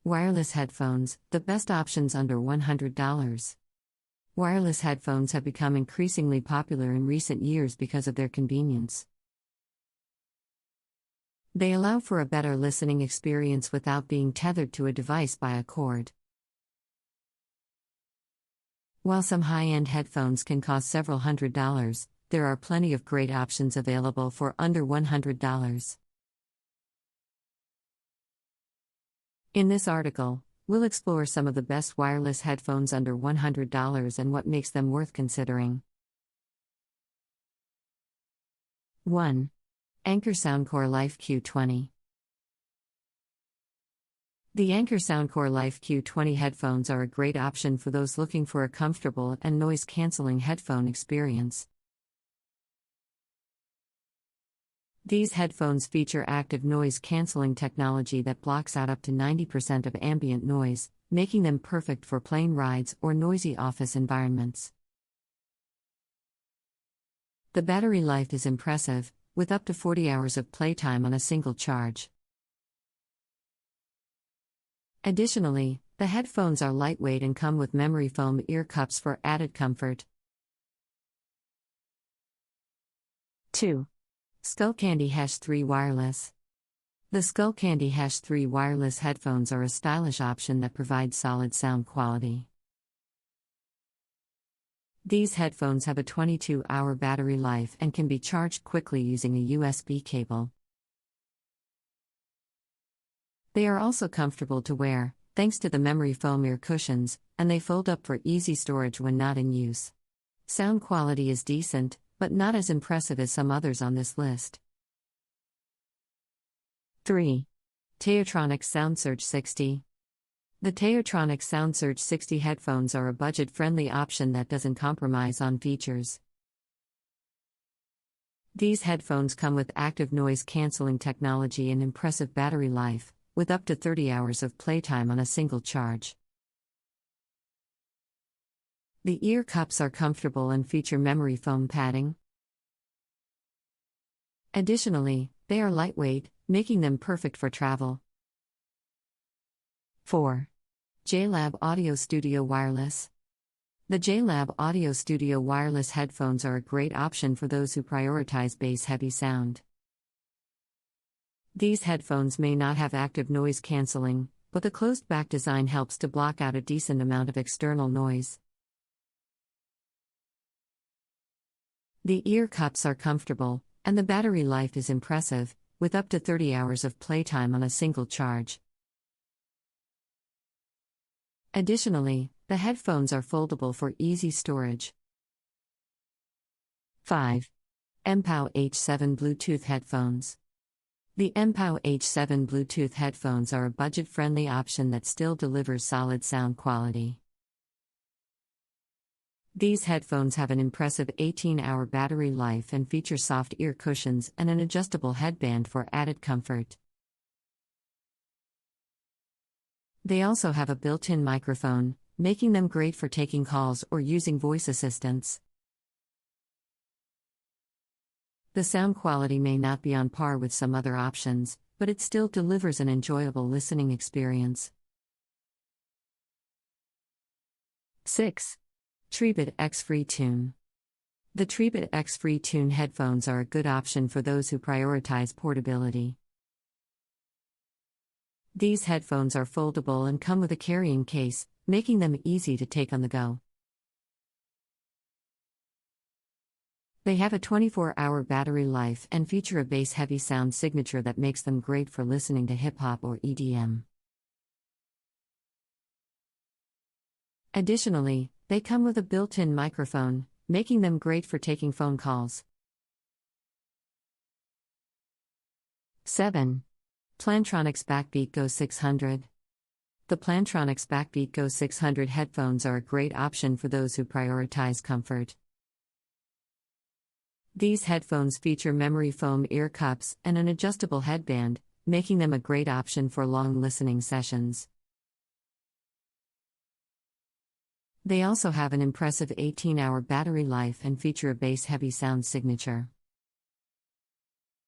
Wireless headphones, the best options under $100. Wireless headphones have become increasingly popular in recent years because of their convenience. They allow for a better listening experience without being tethered to a device by a cord. While some high-end headphones can cost several $100s, there are plenty of great options available for under $100. In this article, we'll explore some of the best wireless headphones under $100 and what makes them worth considering. 1. Anker Soundcore Life Q20. The Anker Soundcore Life Q20 headphones are a great option for those looking for a comfortable and noise-canceling headphone experience. These headphones feature active noise-canceling technology that blocks out up to 90% of ambient noise, making them perfect for plane rides or noisy office environments. The battery life is impressive, with up to 40 hours of playtime on a single charge. Additionally, the headphones are lightweight and come with memory foam ear cups for added comfort. 2. Skullcandy #3 Wireless. The Skullcandy #3 wireless headphones are a stylish option that provides solid sound quality. These headphones have a 22-hour battery life and can be charged quickly using a USB cable. They are also comfortable to wear, thanks to the memory foam ear cushions, and they fold up for easy storage when not in use. Sound quality is decent, but not as impressive as some others on this list. 3. Teotronic SoundSurge 60. The Teotronic SoundSurge 60 headphones are a budget-friendly option that doesn't compromise on features. These headphones come with active noise-canceling technology and impressive battery life, with up to 30 hours of playtime on a single charge. The ear cups are comfortable and feature memory foam padding. Additionally, they are lightweight, making them perfect for travel. 4. JLab Audio Studio Wireless. The JLab Audio Studio wireless headphones are a great option for those who prioritize bass-heavy sound. These headphones may not have active noise canceling, but the closed-back design helps to block out a decent amount of external noise. The ear cups are comfortable, and the battery life is impressive, with up to 30 hours of playtime on a single charge. Additionally, the headphones are foldable for easy storage. 5. MPOW H7 Bluetooth Headphones. The MPOW H7 Bluetooth headphones are a budget-friendly option that still delivers solid sound quality. These headphones have an impressive 18-hour battery life and feature soft ear cushions and an adjustable headband for added comfort. They also have a built-in microphone, making them great for taking calls or using voice assistants. The sound quality may not be on par with some other options, but it still delivers an enjoyable listening experience. 6. Treebit X Free Tune. The Treebit X Free Tune headphones are a good option for those who prioritize portability. These headphones are foldable and come with a carrying case, making them easy to take on the go. They have a 24-hour battery life and feature a bass-heavy sound signature that makes them great for listening to hip-hop or EDM. Additionally, they come with a built-in microphone, making them great for taking phone calls. 7. Plantronics Backbeat Go 600. The Plantronics Backbeat Go 600 headphones are a great option for those who prioritize comfort. These headphones feature memory foam ear cups and an adjustable headband, making them a great option for long listening sessions. They also have an impressive 18-hour battery life and feature a bass-heavy sound signature.